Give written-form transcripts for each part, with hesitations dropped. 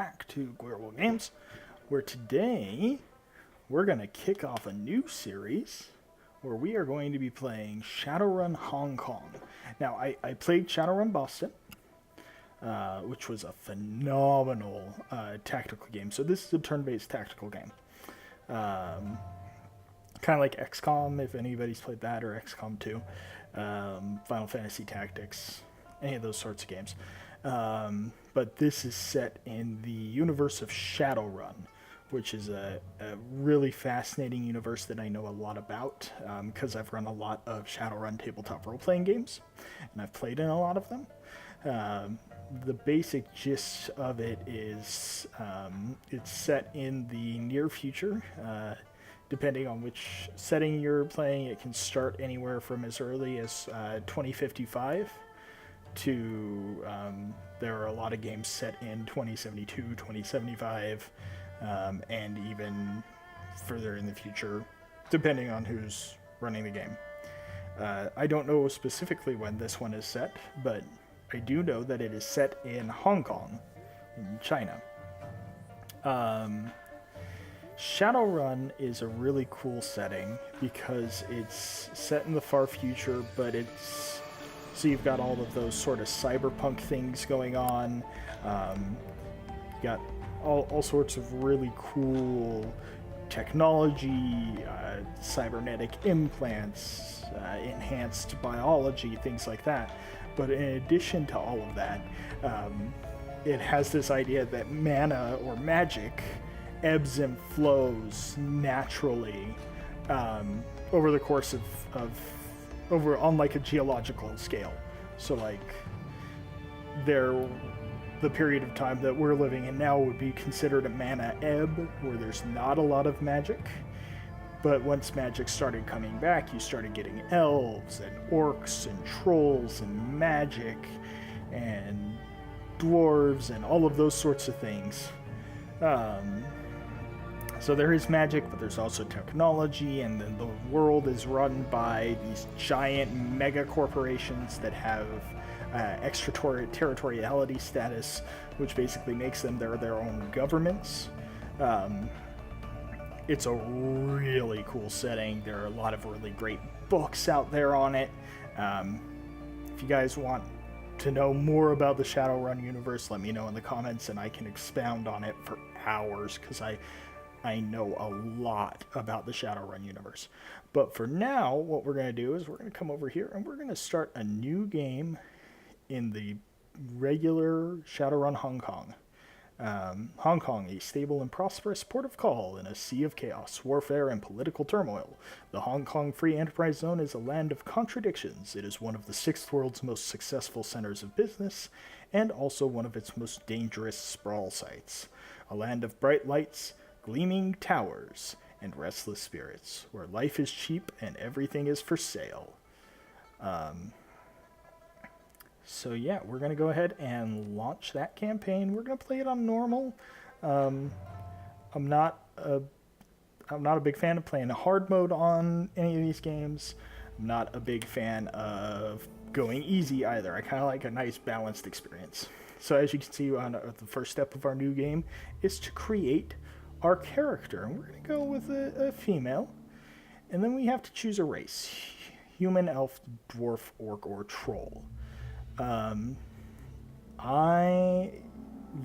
back to Gwiriwyll Games, where today we're going to kick off a new series where we are going to be playing Shadowrun Hong Kong. Now, I played Shadowrun Boston, which was a phenomenal tactical game. So this is a turn-based tactical game. Kind of like XCOM, if anybody's played that, or XCOM 2, Final Fantasy Tactics, any of those sorts of games. But this is set in the universe of Shadowrun, which is a really fascinating universe that I know a lot about, because I've run a lot of Shadowrun tabletop role-playing games, and I've played in a lot of them. The basic gist of it is it's set in the near future. Depending on which setting you're playing, it can start anywhere from as early as 2055 to there are a lot of games set in 2072, 2075, and even further in the future, depending on who's running the game. I don't know specifically when this one is set, but I do know that it is set in Hong Kong, in China. Shadowrun is a really cool setting because it's set in the far future, but it's... So you've got all of those sort of cyberpunk things going on. You got all sorts of really cool technology, cybernetic implants, enhanced biology, things like that. But in addition to all of that, it has this idea that mana or magic ebbs and flows naturally over the course of on like a geological scale. So like the period of time that we're living in now would be considered a mana ebb, where there's not a lot of magic. But once magic started coming back, you started getting elves and orcs and trolls and magic and dwarves and all of those sorts of things. So there is magic, but there's also technology, and then the world is run by these giant mega corporations that have extraterritoriality status, which basically makes them their own governments. It's a really cool setting. There are a lot of really great books out there on it. If you guys want to know more about the Shadowrun universe, let me know in the comments, and I can expound on it for hours, because I know a lot about the Shadowrun universe. But for now, what we're going to do is we're going to come over here and we're going to start a new game in the regular Shadowrun Hong Kong. Hong Kong, a stable and prosperous port of call in a sea of chaos, warfare, and political turmoil. The Hong Kong Free Enterprise Zone is a land of contradictions. It is one of the sixth world's most successful centers of business, and also one of its most dangerous sprawl sites. A land of bright lights, gleaming towers, and restless spirits, where life is cheap and everything is for sale. So yeah, we're going to go ahead and launch that campaign. We're going to play it on normal. I'm not a big fan of playing a hard mode on any of these games. I'm not a big fan of going easy either. I kind of like a nice balanced experience. So as you can see, on the first step of our new game is to create our character, and we're going to go with a female, and then we have to choose a race: human, elf, dwarf, orc, or troll. I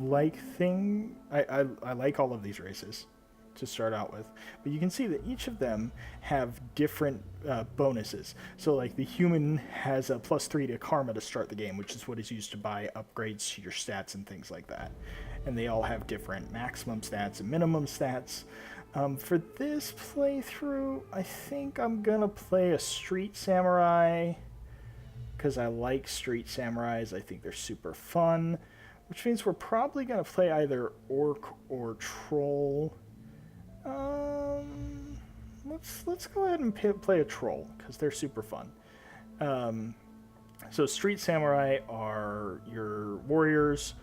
like all of these races to start out with, but you can see that each of them have different bonuses. So like the human has a +3 to karma to start the game, which is what is used to buy upgrades to your stats and things like that. And they all have different maximum stats and minimum stats. For this playthrough, I think I'm gonna play a street samurai, because I like street samurais. I think they're super fun, which means we're probably gonna play either orc or troll. Let's go ahead and play a troll, because they're super fun. So street samurai are your warriors.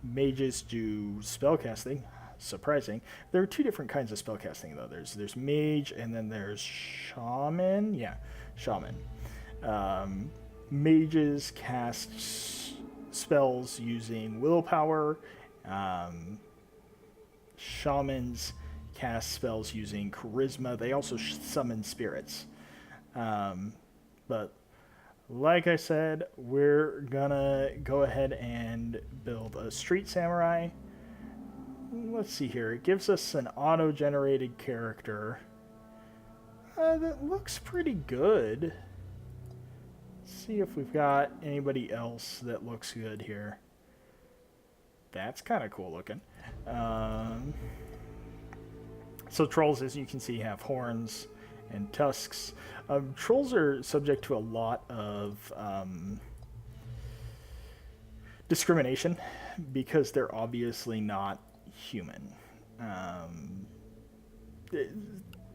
Mages do spellcasting. Surprising. There are two different kinds of spellcasting, though. There's mage, and then there's shaman. Yeah, shaman. Mages cast spells using willpower, Shamans cast spells using charisma. They also summon spirits. But like I said, we're gonna go ahead and build a street samurai. Let's see here. It gives us an auto-generated character that looks pretty good. Let's see if we've got anybody else that looks good here. That's kind of cool looking. So trolls, as you can see, have horns and tusks. Trolls are subject to a lot of discrimination because they're obviously not human.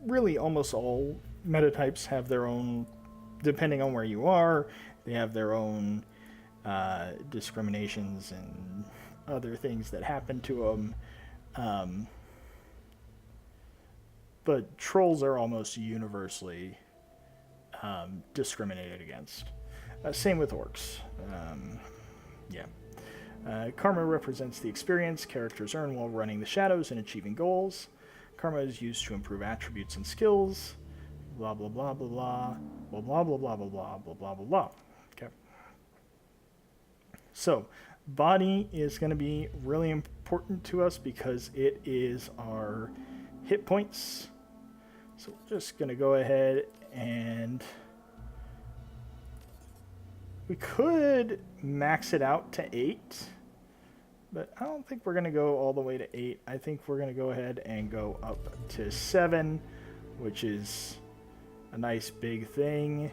Really, almost all metatypes have their own, depending on where you are, they have their own discriminations and other things that happen to them. But trolls are almost universally discriminated against. Same with orcs. Karma represents the experience characters earn while running the shadows and achieving goals. Karma is used to improve attributes and skills. Blah blah blah blah blah blah blah blah blah blah blah blah blah blah blah. Okay. So body is going to be really important to us because it is our hit points. So we're just going to go ahead and we could max it out to 8, but I don't think we're going to go all the way to 8. I think we're going to go ahead and go up to 7, which is a nice big thing.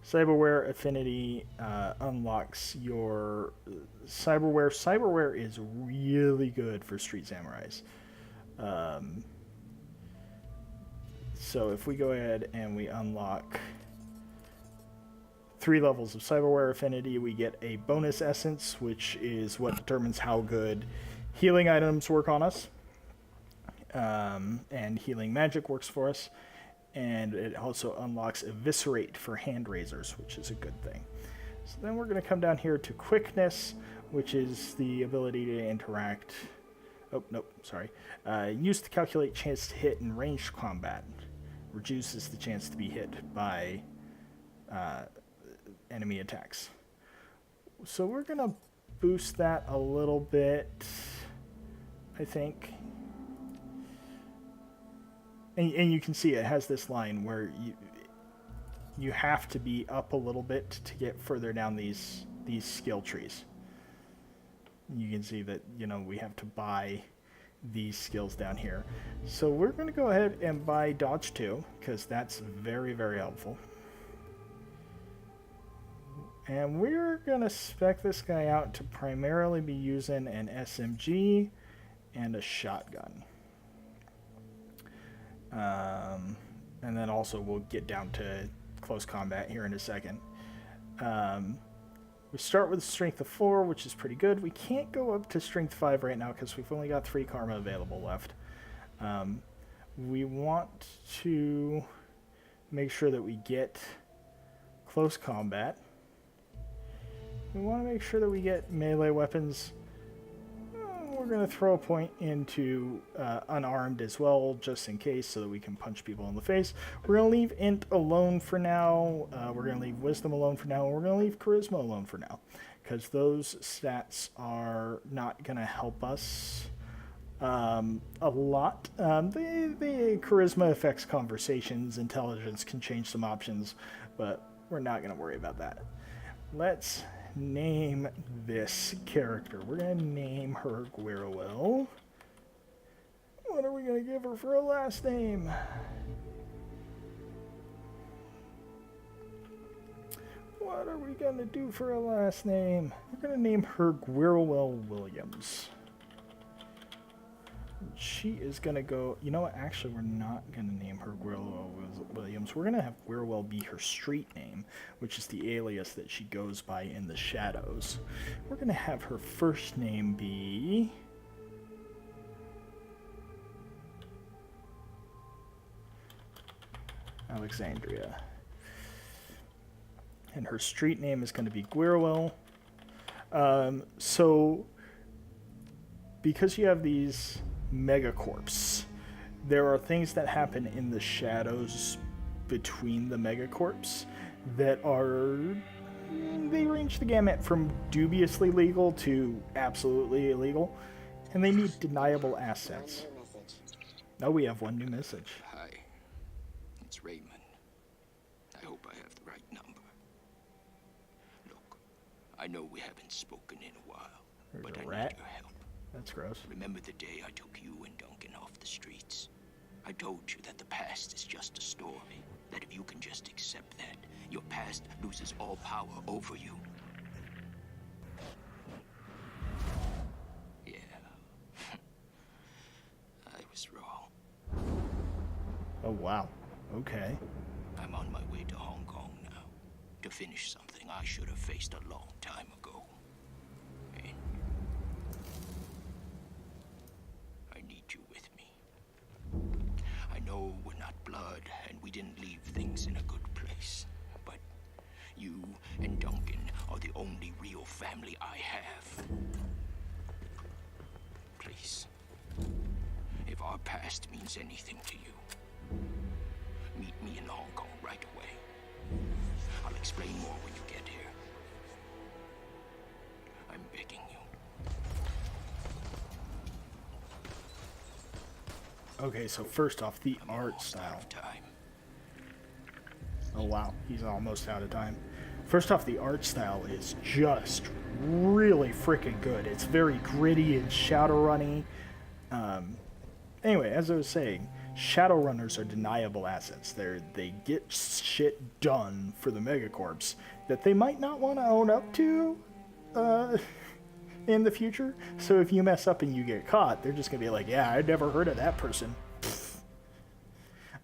Cyberware affinity unlocks your cyberware. Cyberware is really good for street samurais. So if we go ahead and we unlock 3 levels of cyberware affinity, we get a bonus essence, which is what determines how good healing items work on us. And healing magic works for us. And it also unlocks Eviscerate for hand raisers, which is a good thing. So then we're going to come down here to Quickness, which is the ability to interact. Oh, nope, sorry. Used to calculate chance to hit in ranged combat. Reduces the chance to be hit by enemy attacks. So we're going to boost that a little bit, I think. And you can see it has this line where you have to be up a little bit to get further down these skill trees. You can see that, we have to buy these skills down here. So we're going to go ahead and buy Dodge 2, because that's very, very helpful. And we're going to spec this guy out to primarily be using an SMG and a shotgun. And then also we'll get down to close combat here in a second. We start with a strength of 4, which is pretty good. We can't go up to strength 5 right now because we've only got 3 karma available left. We want to make sure that we get close combat. We want to make sure that we get melee weapons. We're going to throw a point into unarmed as well, just in case, so that we can punch people in the face. We're going to leave int alone for now. We're going to leave wisdom alone for now. And we're going to leave charisma alone for now, because those stats are not going to help us a lot. The charisma affects conversations. Intelligence can change some options, but we're not going to worry about that. Let's name this character. We're going to name her Gwiriwyll. What are we going to give her for a last name? What are we going to do for a last name? We're going to name her Gwiriwyll Williams. She is going to go... You know what? Actually, we're not going to name her Gwiriwyll Williams. We're going to have Gwiriwyll be her street name, which is the alias that she goes by in the shadows. We're going to have her first name be... Alexandria. And her street name is going to be Gwiriwyll. So because you have these megacorps, there are things that happen in the shadows between the megacorps that are, they range the gamut from dubiously legal to absolutely illegal, and they need deniable assets. Oh, we have one new message. Hi, it's Raymond. I hope I have the right number. Look, I know we haven't spoken in a while, but I need your help. That's gross. Remember the day I took you and Duncan off the streets? I told you that the past is just a story, that if you can just accept that, your past loses all power over you. Yeah. I was wrong. Oh, wow. Okay. I'm on my way to Hong Kong now, to finish something I should have faced a long time ago. And I need you with me. I know we're not blood, and we didn't leave things in a good place, but you and Duncan are the only real family I have. Please, if our past means anything to you, meet me in Hong Kong right away. I'll explain more when you get here. I'm begging you. Okay, so first off, the art style. Oh wow, he's almost out of time. First off, the art style is just really freaking good. It's very gritty and Shadowrun-y. Anyway, as I was saying, Shadowrunners are deniable assets. They get shit done for the megacorps that they might not want to own up to in the future. So if you mess up and you get caught, they're just going to be like, yeah, I'd never heard of that person.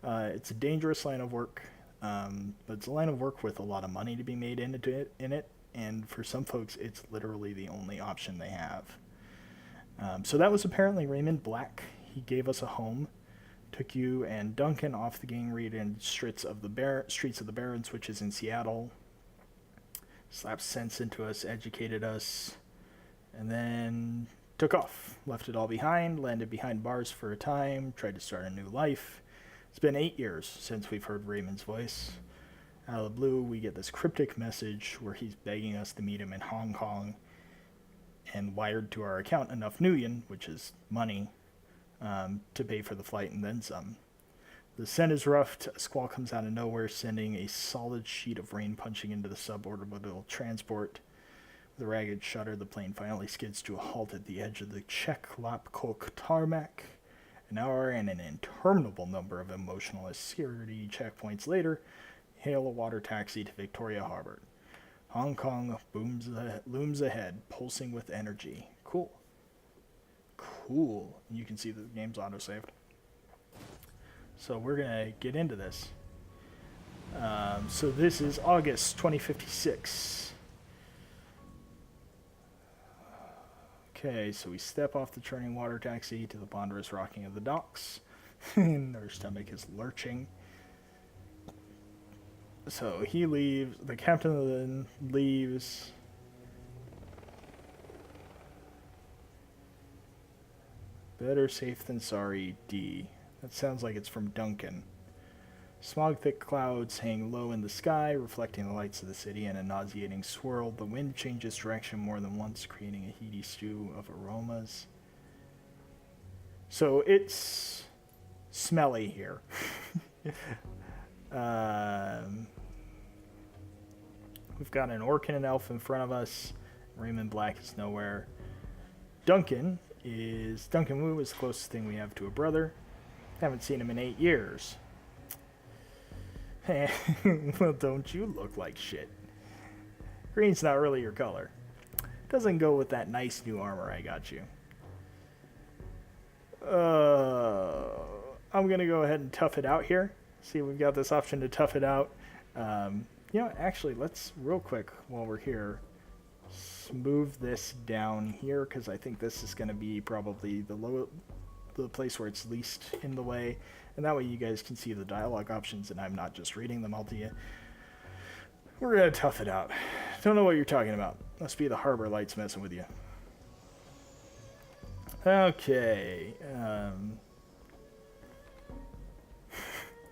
It's a dangerous line of work, but it's a line of work with a lot of money to be made in it, and for some folks, it's literally the only option they have. So that was apparently Raymond Black. He gave us a home, took you and Duncan off the gang raid in Streets of the Barrens, which is in Seattle, slapped sense into us, educated us, and then took off, left it all behind, landed behind bars for a time, tried to start a new life. It's been 8 years since we've heard Raymond's voice. Out of the blue, we get this cryptic message where he's begging us to meet him in Hong Kong and wired to our account enough Nguyen, which is money, to pay for the flight and then some. The scent is roughed. A squall comes out of nowhere, sending a solid sheet of rain punching into the suborbital transport. With a ragged shudder, the plane finally skids to a halt at the edge of the Czech Lapkok tarmac. An hour and an interminable number of emotional security checkpoints later, hail a water taxi to Victoria Harbor. Hong Kong looms ahead, pulsing with energy. Cool. And you can see the game's autosaved. So we're going to get into this. So this is August 2056. Okay, so we step off the churning water taxi to the ponderous rocking of the docks. And our stomach is lurching. So he leaves, the captain then leaves. Better safe than sorry, D. That sounds like it's from Duncan. Smog-thick clouds hang low in the sky, reflecting the lights of the city in a nauseating swirl. The wind changes direction more than once, creating a heady stew of aromas. So it's smelly here. We've got an orc and an elf in front of us. Raymond Black is nowhere. Duncan Wu is the closest thing we have to a brother. Haven't seen him in 8 years. Well, don't you look like shit. Green's not really your color. Doesn't go with that nice new armor I got you. I'm gonna go ahead and tough it out here. See, we've got this option to tough it out. Actually, let's real quick while we're here move this down here, because I think this is going to be probably the place where it's least in the way, and that way you guys can see the dialogue options and I'm not just reading them all to you. We're gonna tough it out. Don't know what you're talking about. Must be the harbor lights messing with you. Okay.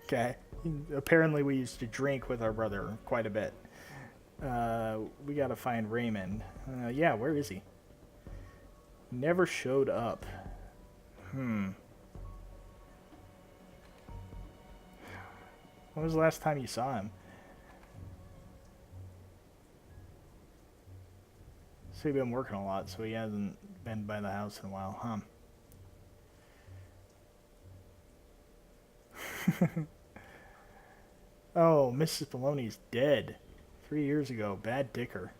Okay. Apparently we used to drink with our brother quite a bit. We gotta find Raymond. Yeah, where is he? Never showed up. When was the last time you saw him? So he's been working a lot, so he hasn't been by the house in a while, huh? Oh, Mrs. Maloney's dead. 3 years ago. Bad dicker.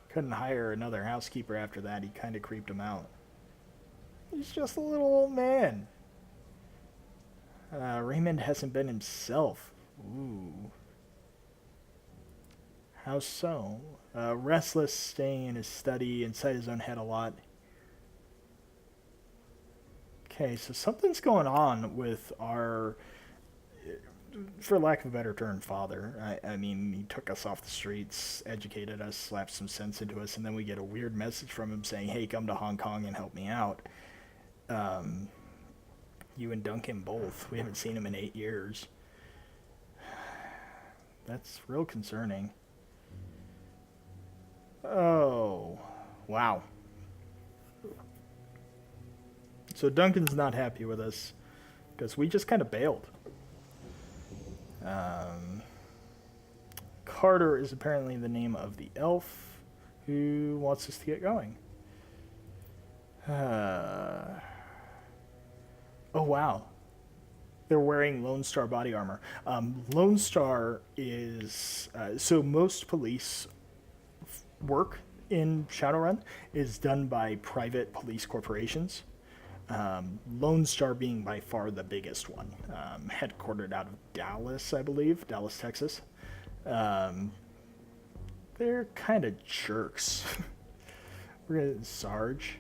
Couldn't hire another housekeeper after that. He kind of creeped him out. He's just a little old man. Raymond hasn't been himself. Ooh. How so? Restless, staying in his study, inside his own head a lot. Okay, so something's going on with our, for lack of a better term, father. I mean, he took us off the streets, educated us, slapped some sense into us, and then we get a weird message from him saying, hey, come to Hong Kong and help me out. You and Duncan both. We haven't seen him in 8 years. That's real concerning. Oh, wow. So Duncan's not happy with us because we just kind of bailed. Carter is apparently the name of the elf who wants us to get going. Oh, wow. They're wearing Lone Star body armor. Lone Star is... so most police work in Shadowrun is done by private police corporations. Lone Star being by far the biggest one. Headquartered out of Dallas, I believe. Dallas, Texas. They're kind of jerks. We're going to Sarge.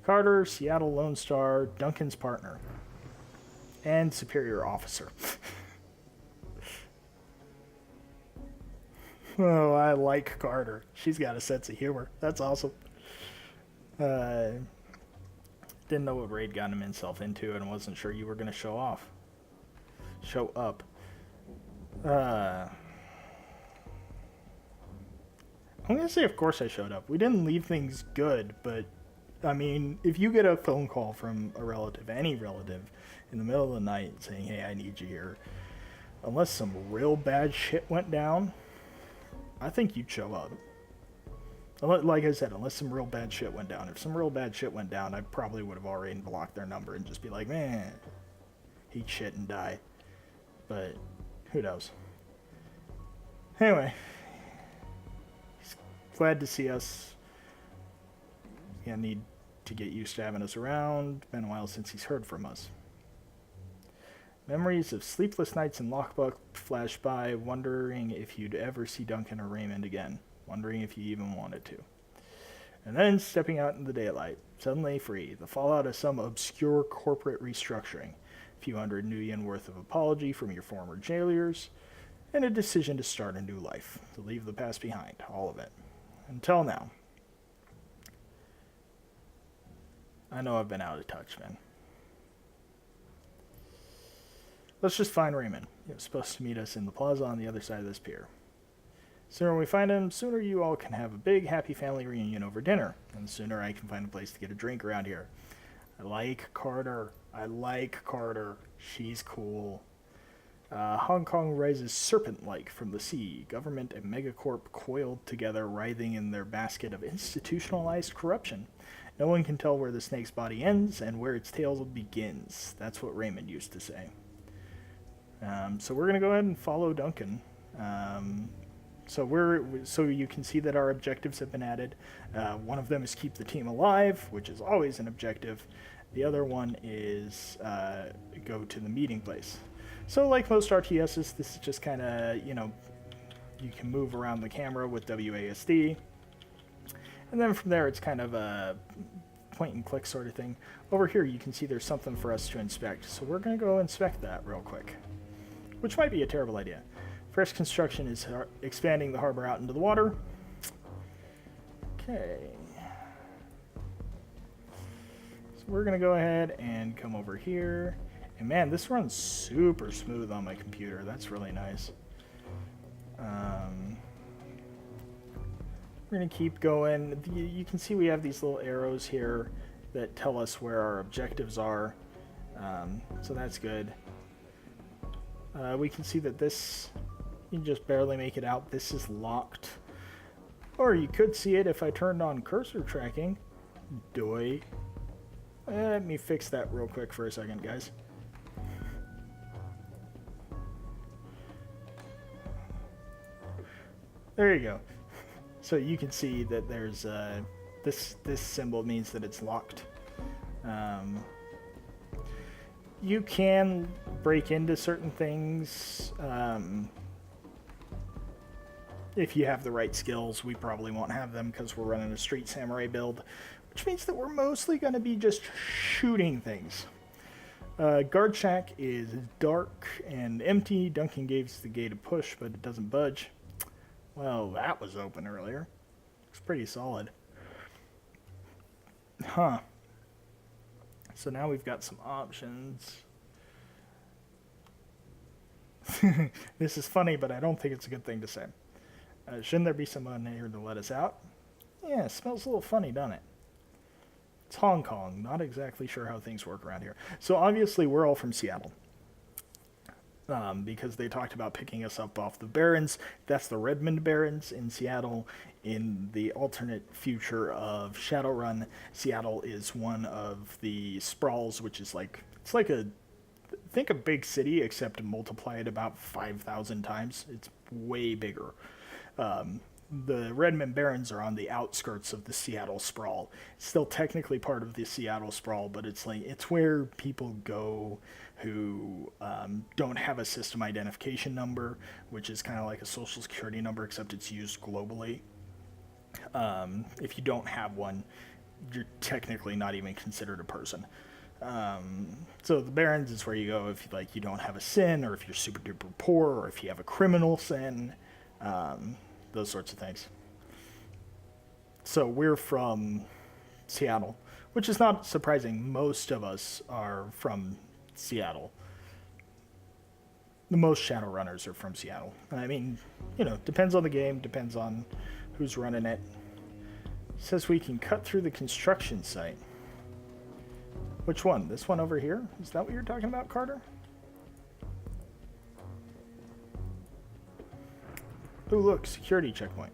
Carter, Seattle Lone Star, Duncan's partner, and superior officer. Oh, I like Carter. She's got a sense of humor. That's awesome. Didn't know what raid got himself into, and wasn't sure you were going to show up. I'm going to say, of course I showed up. We didn't leave things good, but I mean, if you get a phone call from a relative, any relative, in the middle of the night saying, hey, I need you here, unless some real bad shit went down, I think you'd show up. Like I said, unless some real bad shit went down. If some real bad shit went down, I probably would have already blocked their number and just be like, man, eat shit and die. But who knows? Anyway, he's glad to see us. Yeah, need to get used to having us around. Been a while since he's heard from us. Memories of sleepless nights in Lockbuck flash by, wondering if you'd ever see Duncan or Raymond again. Wondering if you even wanted to. And then stepping out in the daylight, suddenly free. The fallout of some obscure corporate restructuring. A few hundred new yen worth of apology from your former jailers. And a decision to start a new life. To leave the past behind. All of it. Until now. I know I've been out of touch, man. Let's just find Raymond. He was supposed to meet us in the plaza on the other side of this pier. Sooner we find him, sooner you all can have a big, happy family reunion over dinner. And the sooner I can find a place to get a drink around here. I like Carter. She's cool. Hong Kong rises serpent-like from the sea. Government and megacorp coiled together, writhing in their basket of institutionalized corruption. No one can tell where the snake's body ends and where its tail begins. That's what Raymond used to say. So we're going to go ahead and follow Duncan. So you can see that our objectives have been added. One of them is keep the team alive, which is always an objective. The other one is go to the meeting place. So like most RTSs, this is just kind of, you can move around the camera with WASD. And then from there, it's kind of a point and click sort of thing. Over here, you can see there's something for us to inspect. So we're going to go inspect that real quick, which might be a terrible idea. Fresh construction is expanding the harbor out into the water. Okay. So we're going to go ahead and come over here. And man, this runs super smooth on my computer. That's really nice. We're going to keep going. You can see we have these little arrows here that tell us where our objectives are. So that's good. We can see that this, you can just barely make it out. This is locked. Or you could see it if I turned on cursor tracking. Doy. Let me fix that real quick for a second, guys. There you go. So you can see that there's this symbol means that it's locked. You can break into certain things if you have the right skills. We probably won't have them because we're running a street samurai build, which means that we're mostly going to be just shooting things. Guard shack is dark and empty. Duncan gave the gate a push, but it doesn't budge. Well, that was open earlier. Looks pretty solid. Huh. So now we've got some options. This is funny, but I don't think it's a good thing to say. Shouldn't there be someone here to let us out? Yeah, it smells a little funny, doesn't it? It's Hong Kong. Not exactly sure how things work around here. So obviously we're all from Seattle. Because they talked about picking us up off the Barrens. That's the Redmond Barrens in Seattle. In the alternate future of Shadowrun, Seattle is one of the sprawls, which is like, it's like think a big city, except multiply it about 5,000 times. It's way bigger. The Redmond Barrens are on the outskirts of the Seattle sprawl. It's still technically part of the Seattle sprawl, but it's where people go who don't have a system identification number, which is kind of like a social security number, except it's used globally. If you don't have one, you're technically not even considered a person. So the Barrens is where you go if you don't have a sin, or if you're super duper poor, or if you have a criminal sin. Those sorts of things. So we're from Seattle, which is not surprising. Most of us are from Seattle. The most Shadowrunners are from Seattle. I mean, depends on the game, depends on who's running it. It says we can cut through the construction site. Which one? This one over here? Is that what you're talking about, Carter? Oh, look, security checkpoint.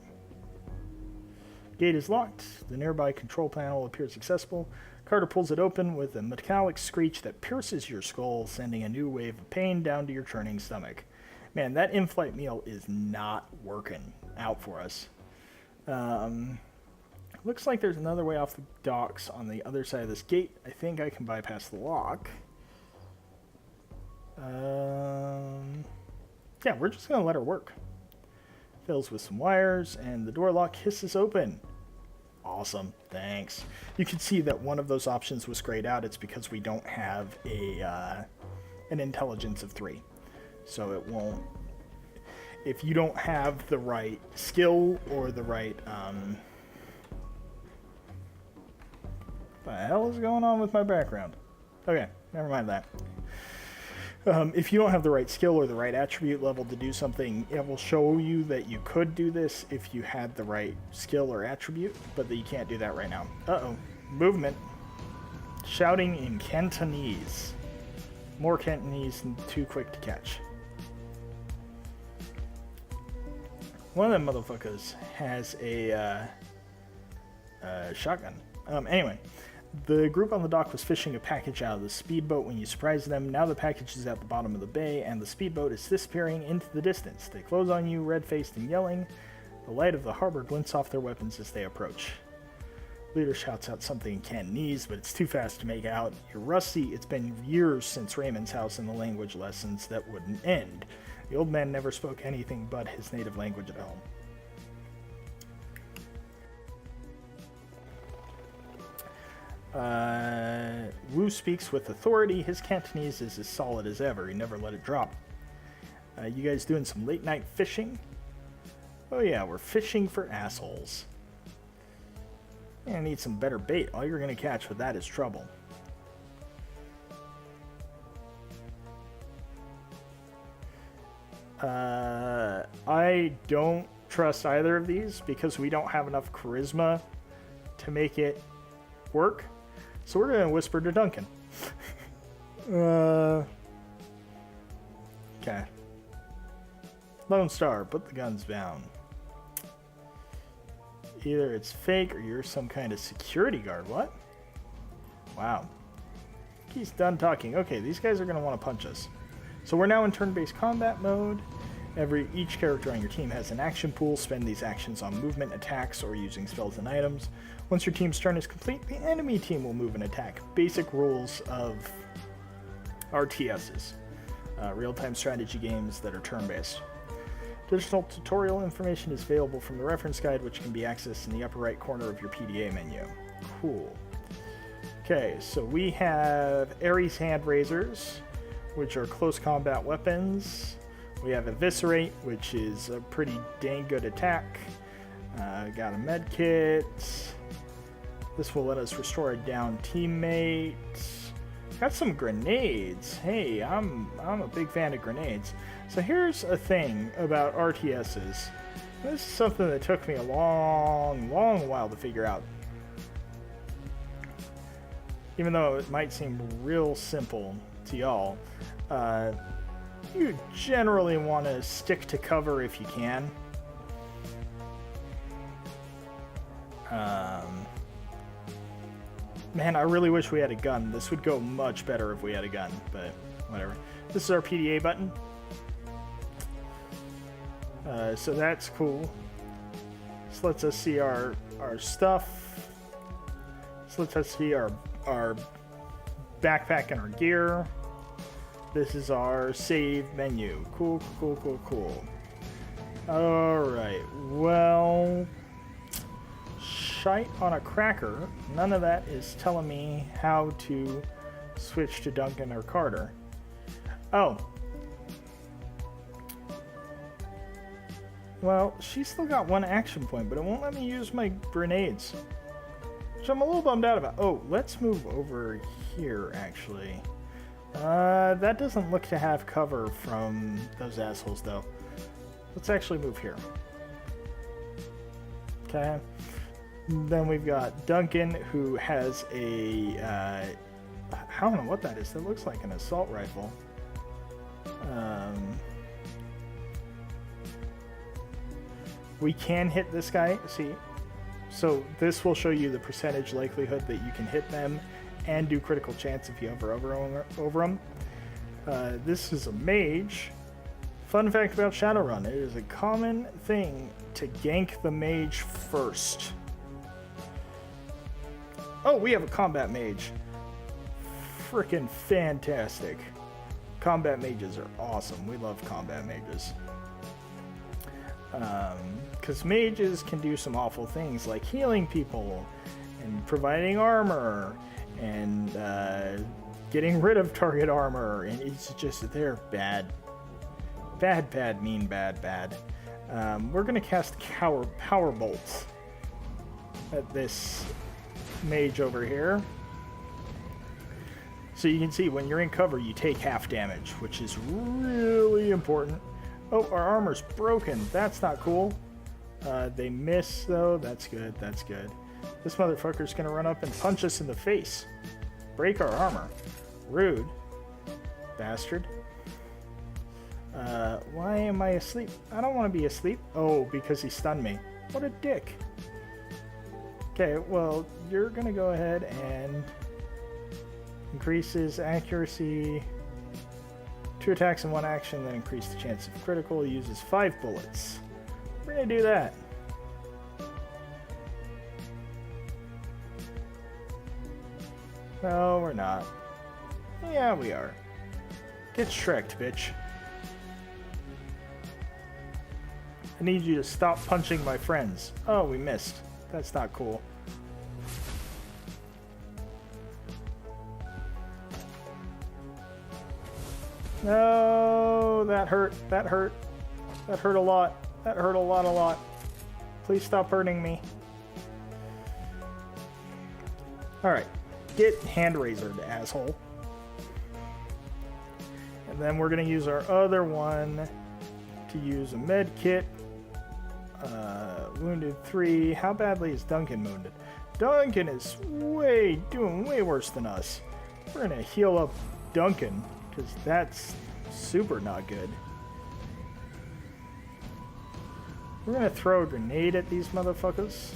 Gate is locked. The nearby control panel appears accessible. Carter pulls it open with a metallic screech that pierces your skull, sending a new wave of pain down to your churning stomach. Man, that in-flight meal is not working out for us. Looks like there's another way off the docks on the other side of this gate. I think I can bypass the lock. Yeah, we're just going to let her work. Fills with some wires, and the door lock hisses open. Awesome, thanks. You can see that one of those options was grayed out. It's because we don't have an intelligence of 3. So it won't... If you don't have the right skill or the right... What the hell is going on with my background? Okay, never mind that. If you don't have the right skill or the right attribute level to do something, it will show you that you could do this if you had the right skill or attribute, but that you can't do that right now. Uh-oh. Movement. Shouting in Cantonese. More Cantonese than too quick to catch. One of them motherfuckers has a shotgun. Anyway. The group on the dock was fishing a package out of the speedboat when you surprised them. Now the package is at the bottom of the bay, and the speedboat is disappearing into the distance. They close on you, red-faced and yelling. The light of the harbor glints off their weapons as they approach. Leader shouts out something in Cantonese, but it's too fast to make out. You're rusty. It's been years since Raymond's house and the language lessons that wouldn't end. The old man never spoke anything but his native language at home. Wu speaks with authority. His Cantonese is as solid as ever. He never let it drop. You guys doing some late night fishing? Oh yeah, we're fishing for assholes. I need some better bait. All you're going to catch with that is trouble. I don't trust either of these because we don't have enough charisma to make it work. So we're going to whisper to Duncan. Okay. Lone Star, put the guns down. Either it's fake or you're some kind of security guard. What? Wow. He's done talking. Okay, these guys are going to want to punch us. So we're now in turn-based combat mode. Each character on your team has an action pool. Spend these actions on movement, attacks, or using spells and items. Once your team's turn is complete, the enemy team will move and attack. Basic rules of RTSs. Real-time strategy games that are turn-based. Additional tutorial information is available from the reference guide, which can be accessed in the upper right corner of your PDA menu. Cool. Okay, so we have Ares hand razors, which are close combat weapons. We have Eviscerate, which is a pretty dang good attack. Got a med kit. This will let us restore a downed teammate. Got some grenades. Hey, I'm a big fan of grenades. So here's a thing about RTSs. This is something that took me a long while to figure out. Even though it might seem real simple to y'all, you generally want to stick to cover if you can. Man, I really wish we had a gun. This would go much better if we had a gun, but whatever. This is our PDA button. So that's cool. This lets us see our stuff. This lets us see our backpack and our gear. This is our save menu. Cool. Alright, well, shite on a cracker. None of that is telling me how to switch to Duncan or Carter. Oh. Well, she's still got one action point, but it won't let me use my grenades. Which I'm a little bummed out about. Oh, let's move over here, actually. That doesn't look to have cover from those assholes, though. Let's actually move here. Okay. Then we've got Duncan, who has a... I don't know what that is. That looks like an assault rifle. We can hit this guy. See? So this will show you the percentage likelihood that you can hit them and do critical chance if you hover over them. This is a mage. Fun fact about Shadowrun, it is a common thing to gank the mage first. Oh, we have a combat mage. Frickin' fantastic. Combat mages are awesome. We love combat mages. Because mages can do some awful things like healing people and providing armor and getting rid of target armor, and it's just, they're bad. Bad, mean bad. We're going to cast Power Bolts at this mage over here. So you can see when you're in cover, you take half damage, which is really important. Oh, our armor's broken. That's not cool. They miss, though. That's good. This motherfucker's going to run up and punch us in the face. Break our armor. Rude. Bastard. Why am I asleep? I don't want to be asleep. Oh, because he stunned me. What a dick. Okay, well, you're going to go ahead and increase his accuracy. 2 attacks in 1 action, then increase the chance of critical. He uses 5 bullets. We're going to do that. No, we're not. Yeah, we are. Get Shrek'd, bitch. I need you to stop punching my friends. Oh, we missed. That's not cool. No. Oh, that hurt. That hurt. That hurt a lot. That hurt a lot. Please stop hurting me. Alright. Get hand razored, asshole. And then we're going to use our other one to use a med kit. Wounded 3. How badly is Duncan wounded? Duncan is doing way worse than us. We're going to heal up Duncan, because that's super not good. We're going to throw a grenade at these motherfuckers.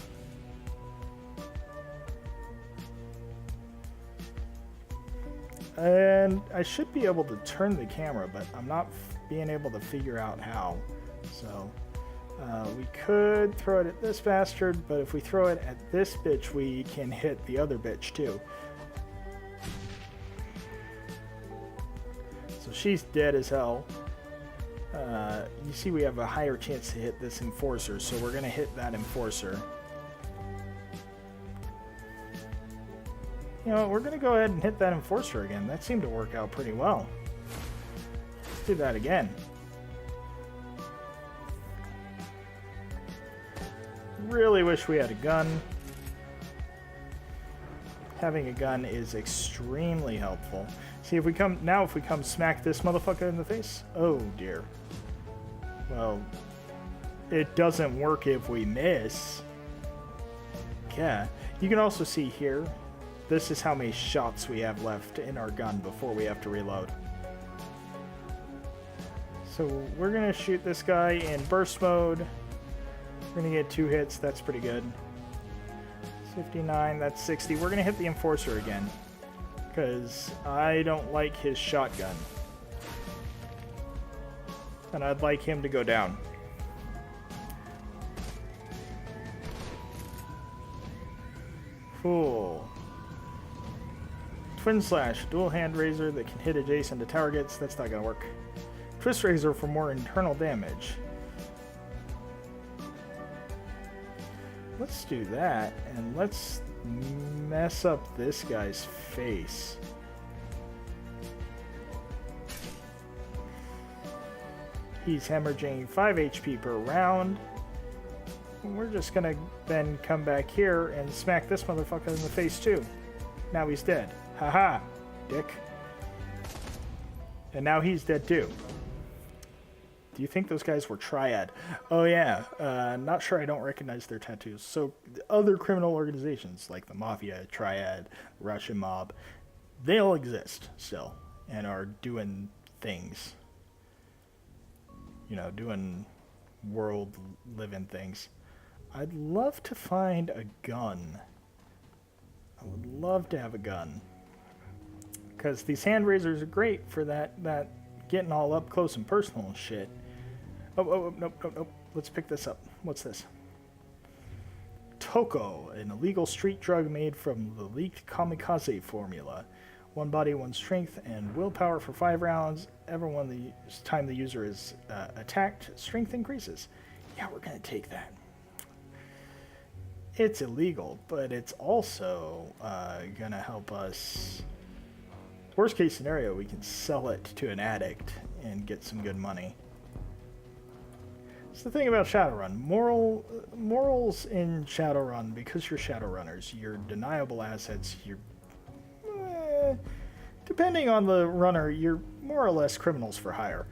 And I should be able to turn the camera, but I'm not being able to figure out how. So we could throw it at this bastard, but if we throw it at this bitch, we can hit the other bitch too. So she's dead as hell. You see we have a higher chance to hit this enforcer, so we're going to hit that enforcer. You know, we're going to go ahead and hit that enforcer again. That seemed to work out pretty well. Let's do that again. Really wish we had a gun. Having a gun is extremely helpful. See, if we come smack this motherfucker in the face. Oh dear. Well, it doesn't work if we miss. Yeah. You can also see here, this is how many shots we have left in our gun before we have to reload. So we're gonna shoot this guy in burst mode. We're gonna get 2 hits, that's pretty good. 59, that's 60. We're gonna hit the enforcer again, because I don't like his shotgun. And I'd like him to go down. Cool. Twin slash, dual hand razor that can hit adjacent to targets. That's not gonna work. Twist razor for more internal damage. Let's do that, and let's mess up this guy's face. He's hemorrhaging 5 HP per round. We're just gonna then come back here and smack this motherfucker in the face too. Now he's dead. Haha, dick. And now he's dead too. Do you think those guys were Triad? Oh yeah, not sure I don't recognize their tattoos. So other criminal organizations like the Mafia, Triad, Russian Mob, they all exist still and are doing things. You know, doing world living things. I'd love to find a gun. I would love to have a gun. Because these hand razors are great for that getting all up close and personal and shit. Oh, nope. Let's pick this up. What's this? Toko, an illegal street drug made from the leaked kamikaze formula. 1 body, 1 strength, and willpower for 5 rounds. Every time the user is attacked, strength increases. Yeah, we're going to take that. It's illegal, but it's also going to help us. Worst case scenario, we can sell it to an addict and get some good money. It's the thing about Shadowrun. Morals in Shadowrun, because you're Shadowrunners, you're deniable assets, depending on the runner, you're more or less criminals for hire.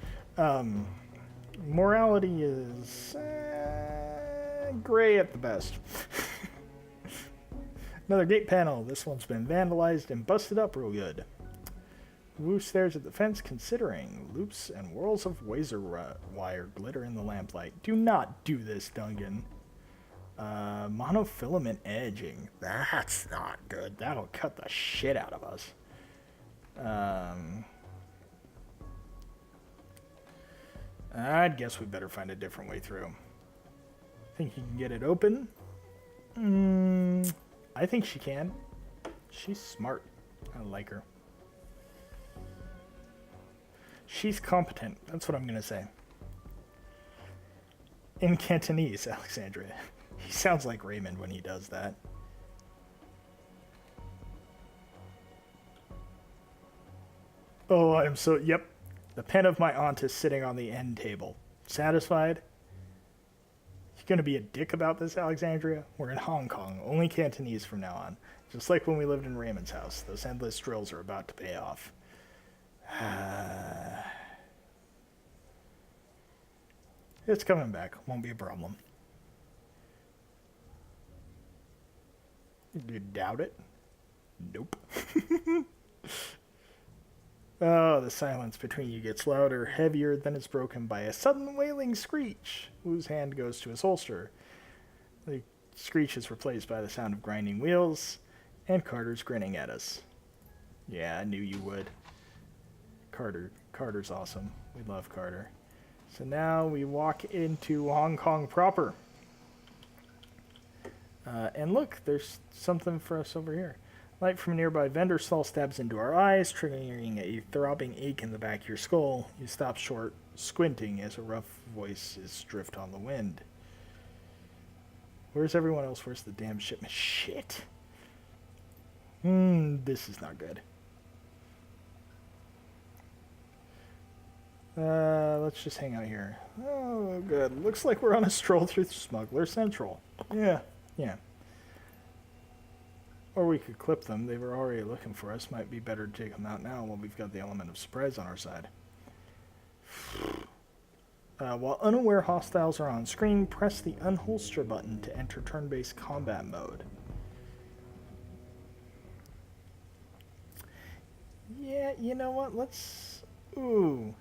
Morality is gray at the best. Another gate panel. This one's been vandalized and busted up real good. Wu stares at the fence, considering loops and whirls of razor wire glitter in the lamplight. Do not do this, Duncan. Monofilament edging. That's not good. That'll cut the shit out of us. I'd guess we better find a different way through. Think you can get it open? I think she can. She's smart. I like her. She's competent. That's what I'm going to say. In Cantonese, Alexandria. He sounds like Raymond when he does that. Oh, I'm so... Yep. The pen of my aunt is sitting on the end table. Satisfied? You gonna be a dick about this, Alexandria? We're in Hong Kong. Only Cantonese from now on. Just like when we lived in Raymond's house. Those endless drills are about to pay off. It's coming back. Won't be a problem. Do you doubt it? Nope. Oh, the silence between you gets louder, heavier, then it's broken by a sudden wailing screech. Wu's hand goes to his holster. The screech is replaced by the sound of grinding wheels, and Carter's grinning at us. Yeah, I knew you would. Carter's awesome. We love Carter. So now we walk into Hong Kong proper. And look, there's something for us over here. Light from a nearby vendor stall stabs into our eyes, triggering a throbbing ache in the back of your skull. You stop short, squinting as a rough voices drift on the wind. Where's everyone else? Where's the damn shipment? Shit. This is not good. Let's just hang out here. Oh, good. Looks like we're on a stroll through Smuggler Central. Yeah. Or we could clip them. They were already looking for us. Might be better to take them out now while we've got the element of surprise on our side. While unaware hostiles are on screen, press the unholster button to enter turn-based combat mode. Yeah, you know what? Let's... Ooh.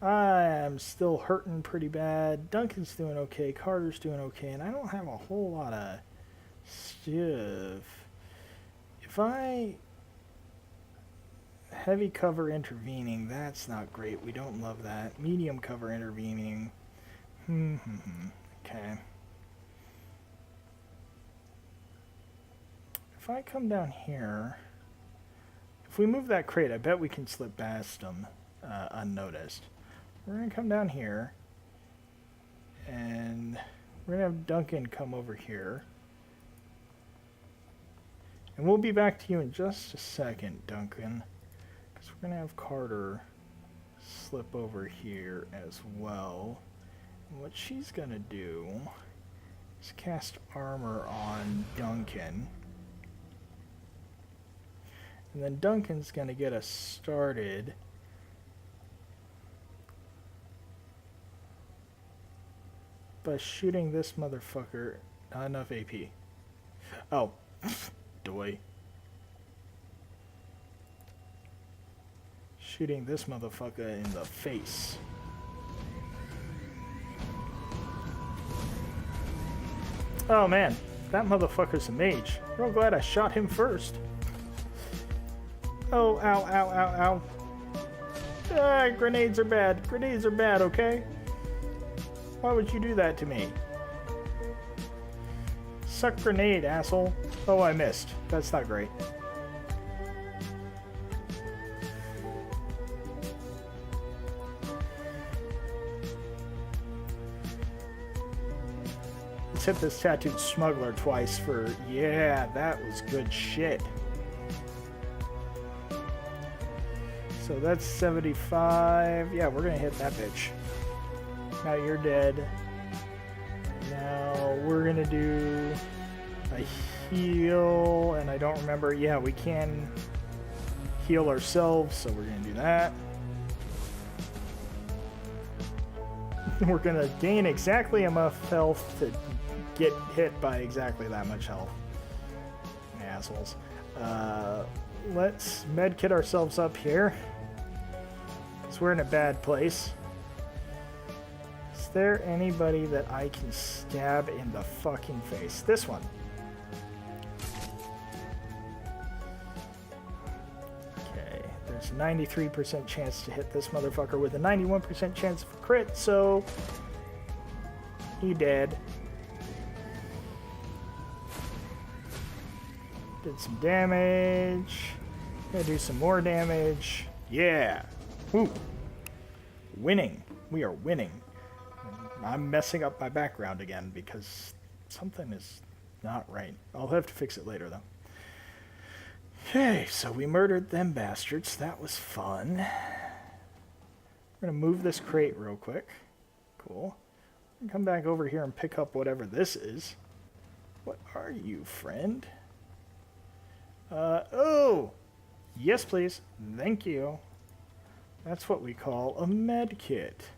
I am still hurting pretty bad. Duncan's doing okay. Carter's doing okay. And I don't have a whole lot of stuff. If I... Heavy cover intervening, that's not great. We don't love that. Medium cover intervening. Okay. If I come down here... If we move that crate, I bet we can slip past them unnoticed. We're going to come down here. And we're going to have Duncan come over here. And we'll be back to you in just a second, Duncan. Because we're going to have Carter slip over here as well. And what she's going to do is cast armor on Duncan. And then Duncan's going to get us started. By shooting this motherfucker. Not enough AP. Oh. Doy. Shooting this motherfucker in the face. Oh man, that motherfucker's a mage. Real glad I shot him first. Oh, ow, ow, ow, ow. Ah, grenades are bad. Grenades are bad, okay? Why would you do that to me? Suck grenade, asshole. Oh, I missed. That's not great. Let's hit this tattooed smuggler twice for... Yeah, that was good shit. So that's 75. Yeah, we're gonna hit that bitch. Now you're dead. Now we're gonna do a heal, and I don't remember. Yeah, we can heal ourselves, so we're gonna do that. We're gonna gain exactly enough health to get hit by exactly that much health. Assholes. Let's medkit ourselves up here. Because we're in a bad place. Is there anybody that I can stab in the fucking face? This one. Okay, there's a 93% chance to hit this motherfucker with a 91% chance of a crit, so... He dead. Did some damage. Gonna do some more damage. Yeah! Woo! Winning. We are winning. I'm messing up my background again because something is not right. I'll have to fix it later, though. Okay, so we murdered them bastards. That was fun. We're going to move this crate real quick. Cool. Come back over here and pick up whatever this is. What are you, friend? Oh! Yes, please. Thank you. That's what we call a med kit.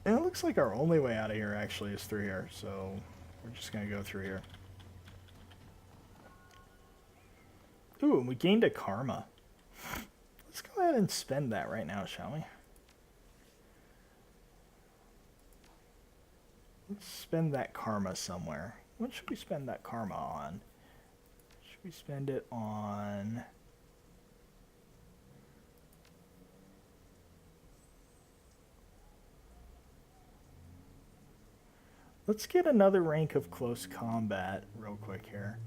And it looks like our only way out of here actually is through here, so we're just going to go through here. Ooh, and we gained a karma. Let's go ahead and spend that right now, shall we? Let's spend that karma somewhere. What should we spend that karma on? Should we spend it on... Let's get another rank of close combat real quick here.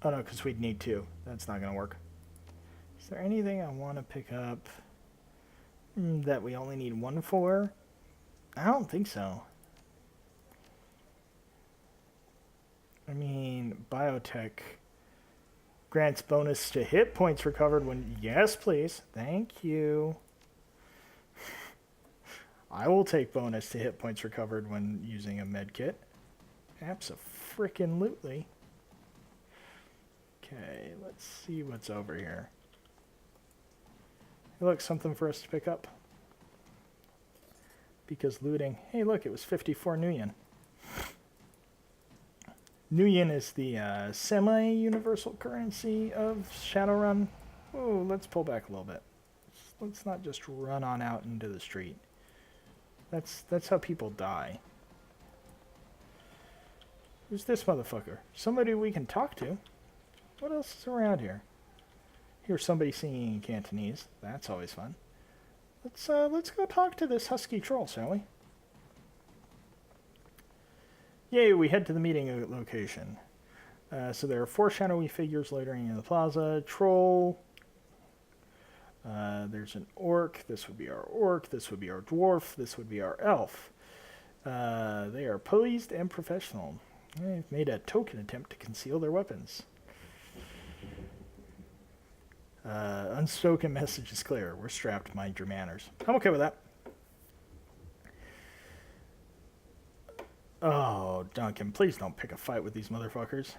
Oh no, because we'd need 2. That's not going to work. Is there anything I want to pick up that we only need 1 for? I don't think so. I mean, biotech grants bonus to hit points recovered when... Yes, please. Thank you. I will take bonus to hit points recovered when using a med kit. Abso-frickin-lutely. Okay, let's see what's over here. Hey, look, something for us to pick up. Because looting... Hey, look, it was 54 Nuyen. Nuyen is the semi-universal currency of Shadowrun. Oh, let's pull back a little bit. Let's not just run on out into the street. That's how people die. Who's this motherfucker? Somebody we can talk to. What else is around here? Hear somebody singing in Cantonese. That's always fun. Let's go talk to this husky troll, shall we? Yay, we head to the meeting location. So there are 4 shadowy figures loitering in the plaza. Troll. There's an orc. This would be our orc. This would be our dwarf. This would be our elf. They are poised and professional. They've made a token attempt to conceal their weapons. Unspoken message is clear. We're strapped. Mind your manners. I'm okay with that. Oh, Duncan, please don't pick a fight with these motherfuckers.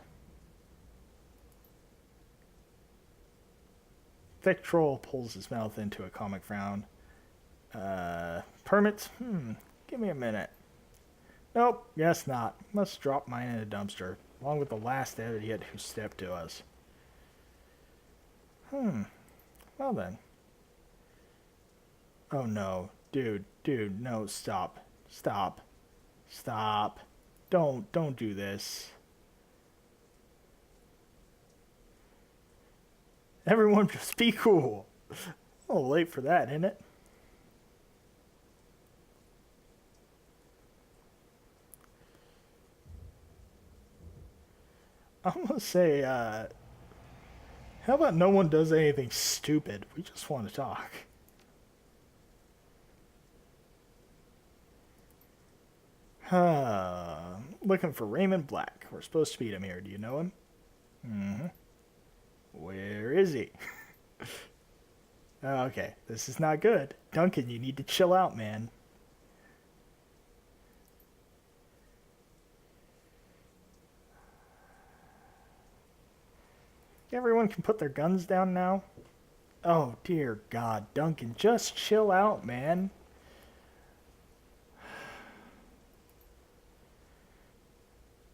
Thick troll pulls his mouth into a comic frown. Permits? Give me a minute. Nope, guess not. Must drop mine in a dumpster, along with the last idiot who stepped to us. Well then. Oh no. Dude, no, stop. Stop. Stop. Don't do this. Everyone just be cool. A little late for that, isn't it? I'm gonna say, how about no one does anything stupid? We just want to talk. Looking for Raymond Black. We're supposed to meet him here. Do you know him? Where is he? Okay, this is not good. Duncan, you need to chill out, man. Everyone can put their guns down now. Oh, dear God. Duncan, just chill out, man.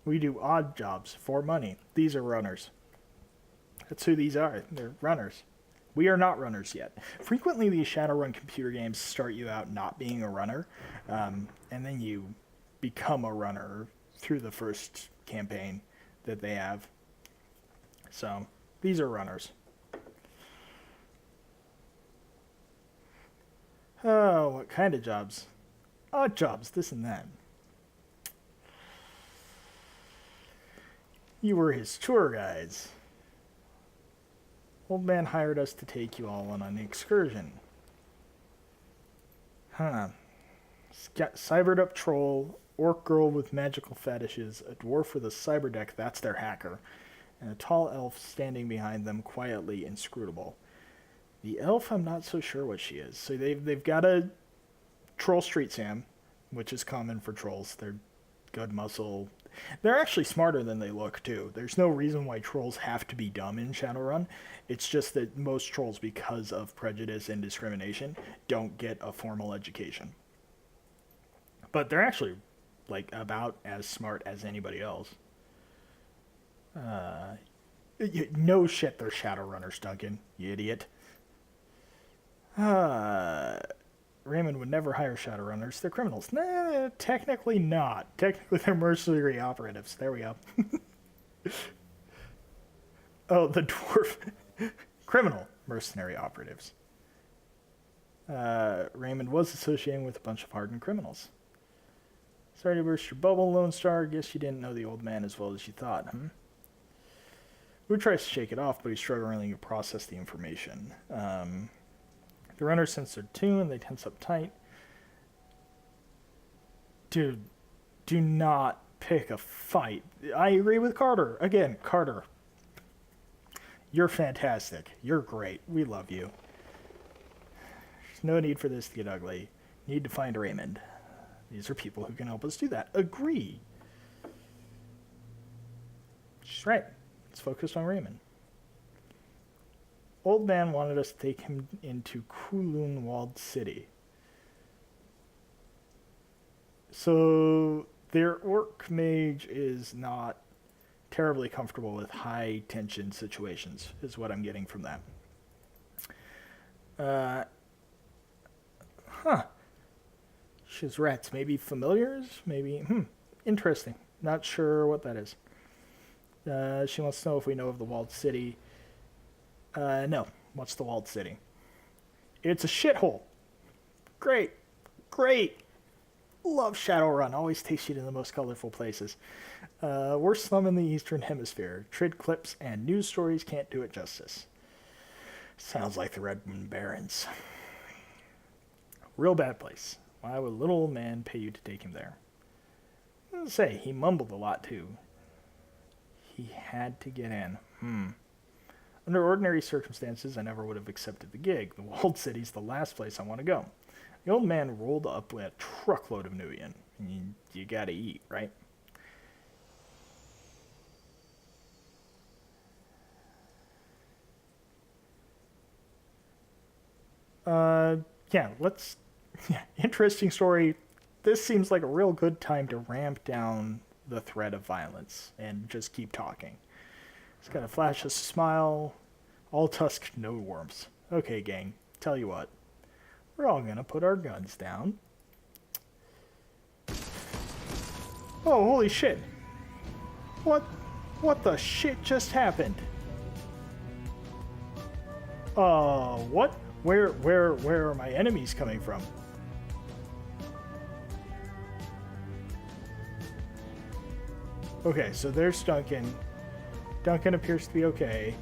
We do odd jobs for money. These are runners. That's who these are. They're runners. We are not runners yet. Frequently, these Shadowrun computer games start you out not being a runner, and then you become a runner through the first campaign that they have. So, these are runners. Oh, what kind of jobs? Odd jobs, this and that. You were his tour guides. Old man hired us to take you all on an excursion. Cybered up troll, orc girl with magical fetishes, a dwarf with a cyber deck, that's their hacker, and a tall elf standing behind them, quietly inscrutable. The elf, I'm not so sure what she is. So they've got a troll street Sam, which is common for trolls. They're good muscle. They're actually smarter than they look, too. There's no reason why trolls have to be dumb in Shadowrun. It's just that most trolls, because of prejudice and discrimination, don't get a formal education. But they're actually, like, about as smart as anybody else. No shit, they're Shadowrunners, Duncan, you idiot. Raymond would never hire Shadowrunners. They're criminals. Nah, technically not. Technically, they're mercenary operatives. There we go. Oh, the dwarf. Criminal mercenary operatives. Raymond was associating with a bunch of hardened criminals. Sorry to burst your bubble, Lone Star. Guess you didn't know the old man as well as you thought, hmm? Who tries to shake it off, but he's struggling to process the information. The runners sense their tune, they tense up tight. Dude, do not pick a fight. I agree with Carter. Again, Carter. You're fantastic. You're great. We love you. There's no need for this to get ugly. Need to find Raymond. These are people who can help us do that. Agree. She's right. Let's focus on Raymond. Old man wanted us to take him into Kowloon Walled City. So their orc mage is not terribly comfortable with high tension situations, is what I'm getting from that. She's rats, maybe familiars, maybe, interesting. Not sure what that is. She wants to know if we know of the Walled City. No. What's the Walled City? It's a shithole. Great. Great. Love Shadowrun. Always takes you to the most colorful places. Worst slum in the Eastern Hemisphere. Trid clips and news stories can't do it justice. Sounds like the Redmond Barrens. Real bad place. Why would a little old man pay you to take him there? Say, he mumbled a lot too. He had to get in. Under ordinary circumstances, I never would have accepted the gig. The Walled City's the last place I want to go. The old man rolled up with a truckload of Nubian. You gotta eat, right? Interesting story. This seems like a real good time to ramp down the threat of violence and just keep talking. He's got a flash of smile. All tusked, no warmth. Okay, gang. Tell you what. We're all gonna put our guns down. Oh, holy shit. What the shit just happened? What? Where are my enemies coming from? Okay, so there's Duncan. Duncan appears to be okay.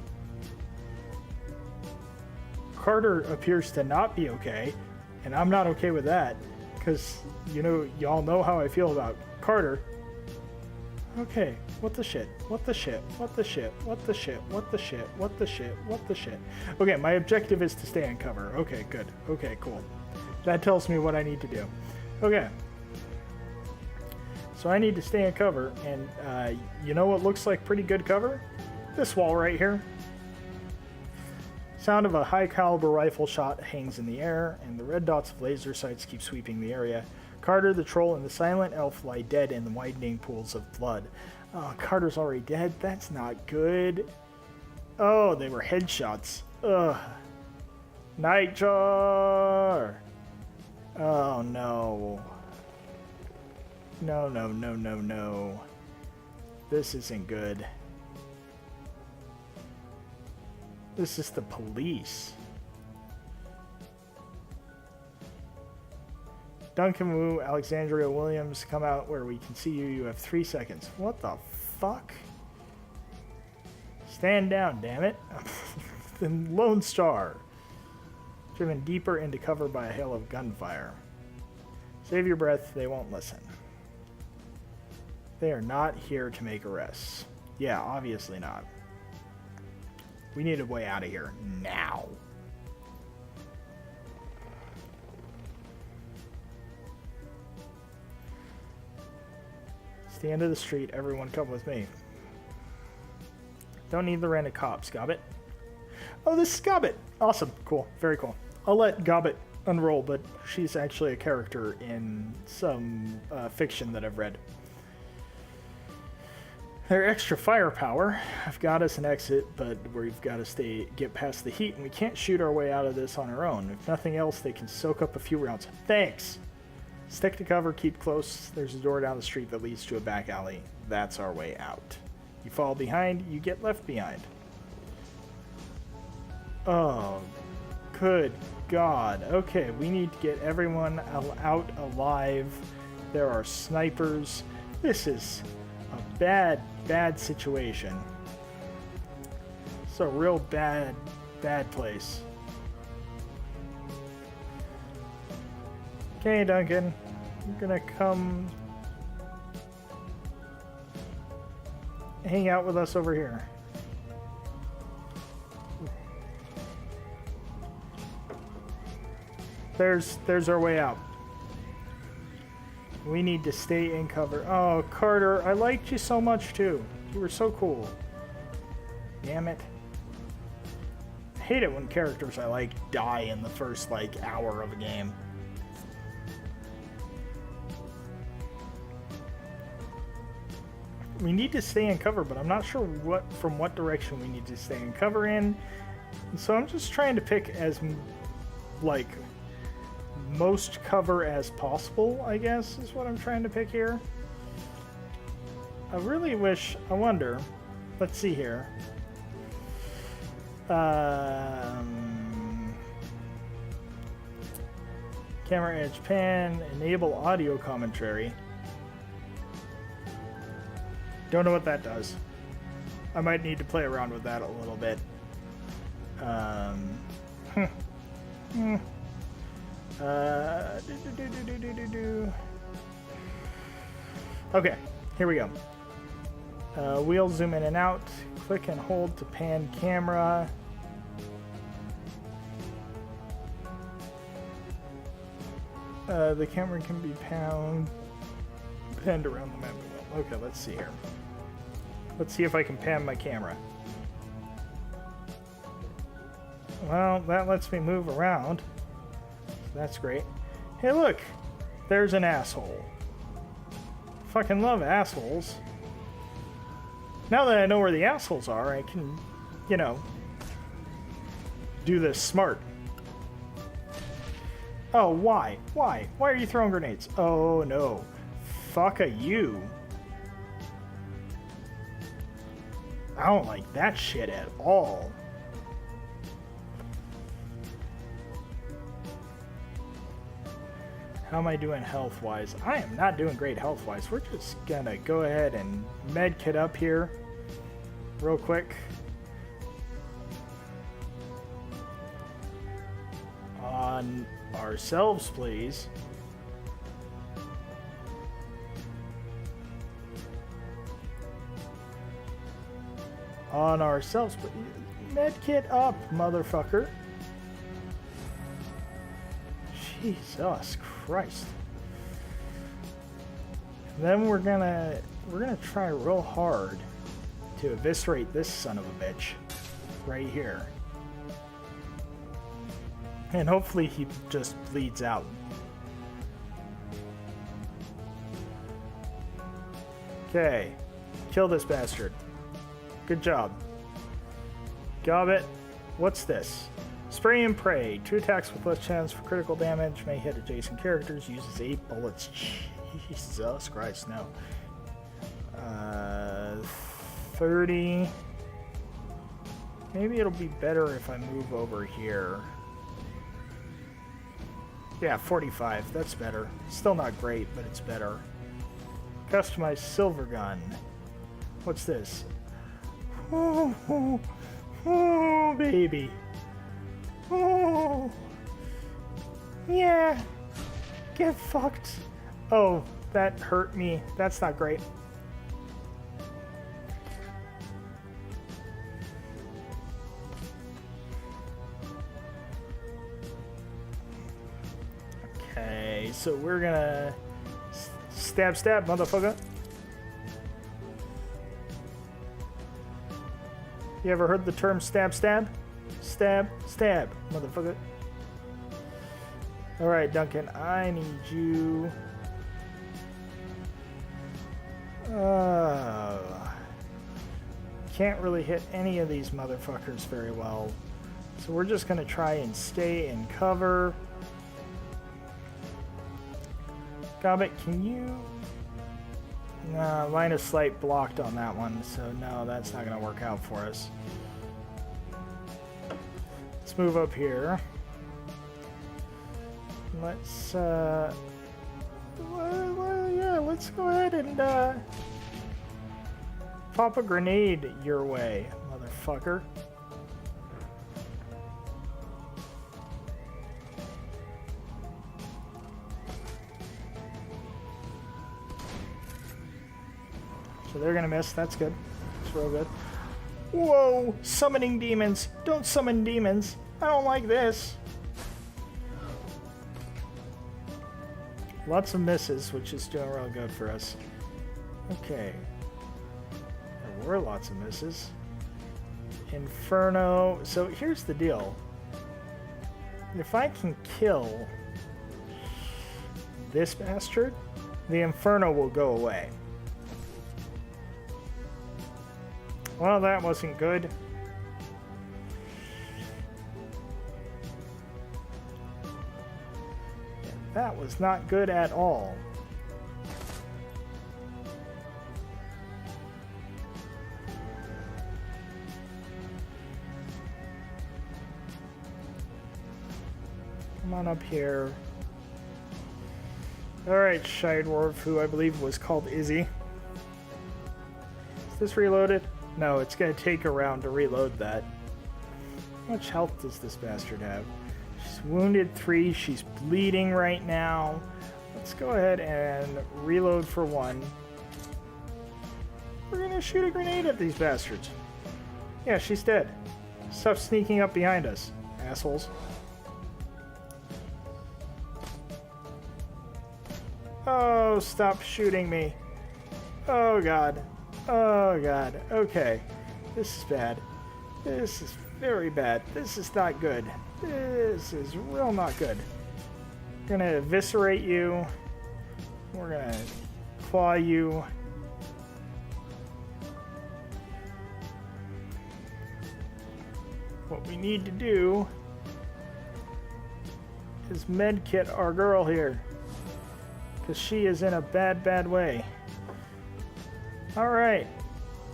Carter appears to not be okay, and I'm not okay with that, because, y'all know how I feel about Carter. Okay, what the shit? What the shit? What the shit? What the shit? What the shit? What the shit? What the shit? Okay, my objective is to stay in cover. Okay, good. Okay, cool. That tells me what I need to do. Okay. So I need to stay in cover, and you know what looks like pretty good cover? This wall right here. Sound of a high-caliber rifle shot hangs in the air, and the red dots of laser sights keep sweeping the area. Carter, the troll, and the silent elf lie dead in the widening pools of blood. Oh, Carter's already dead? That's not good. Oh, they were headshots. Ugh. Nightjar! Oh, no. No. This isn't good. This is the police. Duncan Wu, Alexandria Williams, come out where we can see you. You have 3 seconds. What the fuck? Stand down, damn it. The Lone Star. Driven deeper into cover by a hail of gunfire. Save your breath, they won't listen. They are not here to make arrests. Yeah, obviously not. We need a way out of here now. the end of the street. Everyone come with me. Don't need the random cops. Gobbit. Oh, this is Gobbit. Awesome. Cool. Very cool. I'll let Gobbit unroll, but she's actually a character in some fiction that I've read. Their extra firepower. I've got us an exit, but we've got to get past the heat, and we can't shoot our way out of this on our own. If nothing else, they can soak up a few rounds. Thanks! Stick to cover, keep close. There's a door down the street that leads to a back alley. That's our way out. You fall behind, you get left behind. Oh, good God. Okay, we need to get everyone out alive. There are snipers. This is a bad situation. It's a real bad place. Okay, Duncan. You're gonna come hang out with us over here. There's our way out. We need to stay in cover. Oh, Carter, I liked you so much too. You were so cool. Damn it. I hate it when characters I like die in the first, hour of a game. We need to stay in cover, but I'm not sure from what direction we need to stay in cover in. And so I'm just trying to pick as, most cover as possible, I guess, is what I'm trying to pick here. I really wish, I wonder, let's see here. Camera edge pan, enable audio commentary. Don't know what that does. I might need to play around with that a little bit. Okay, here we go. Wheel zoom in and out. Click and hold to pan camera. The camera can be panned around the map. Okay, let's see here. Let's see if I can pan my camera. Well, that lets me move around. That's great. Hey, look! There's an asshole. Fucking love assholes. Now that I know where the assholes are, I can, do this smart. Oh, why? Why? Why are you throwing grenades? Oh, no. Fuck a you. I don't like that shit at all. How am I doing health-wise? I am not doing great health-wise. We're just gonna go ahead and med kit up here real quick. On ourselves, please. On ourselves, please. Med kit up, motherfucker. Jesus Christ. Then we're gonna try real hard to eviscerate this son of a bitch right here. And hopefully he just bleeds out. Okay. Kill this bastard. Good job. Gobbit. What's this? Spray and pray. 2 attacks with less chance for critical damage. May hit adjacent characters. Uses 8 bullets. Jesus Christ, no. 30. Maybe it'll be better if I move over here. Yeah, 45. That's better. Still not great, but it's better. Customized silver gun. What's this? Oh, baby. Oh, yeah. Get fucked. Oh, that hurt me. That's not great. Okay, so we're gonna stab, motherfucker. You ever heard the term stab, stab? Stab, stab, motherfucker. Alright, Duncan, I need you... Can't really hit any of these motherfuckers very well. So we're just going to try and stay in cover. Gobbit, can you... No, line of sight blocked on that one, so no, that's not going to work out for us. Let's move up here. Let's, yeah, let's go ahead and, pop a grenade your way, motherfucker. So they're gonna miss. That's good. That's real good. Whoa! Summoning demons! Don't summon demons! I don't like this! Lots of misses, which is doing real good for us. Okay. There were lots of misses. Inferno. So here's the deal. If I can kill this bastard, the Inferno will go away. Well, that wasn't good. That was not good at all. Come on up here. Alright, Shadowrun, who I believe was called Izzie. Is this reloaded? No, it's going to take a round to reload that. How much health does this bastard have? She's wounded 3. She's bleeding right now. Let's go ahead and reload for 1. We're going to shoot a grenade at these bastards. Yeah, she's dead. Stop sneaking up behind us, assholes. Oh, stop shooting me. Oh, God. Oh, God. Okay. This is bad. This is very bad. This is not good. This is real not good. We're gonna eviscerate you. We're gonna claw you. What we need to do is medkit our girl here, because she is in a bad, bad way. Alright,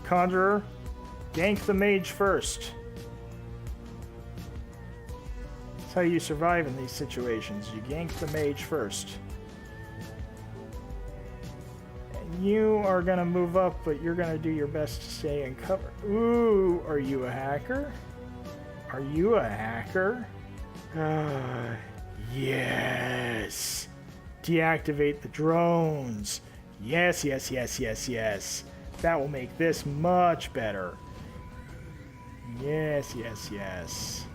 Conjurer, gank the mage first. That's how you survive in these situations. You gank the mage first. And you are going to move up, but you're going to do your best to stay in cover. Ooh, are you a hacker? Are you a hacker? Yes. Deactivate the drones. Yes, yes, yes, yes, yes. That will make this much better. Yes, yes, yes.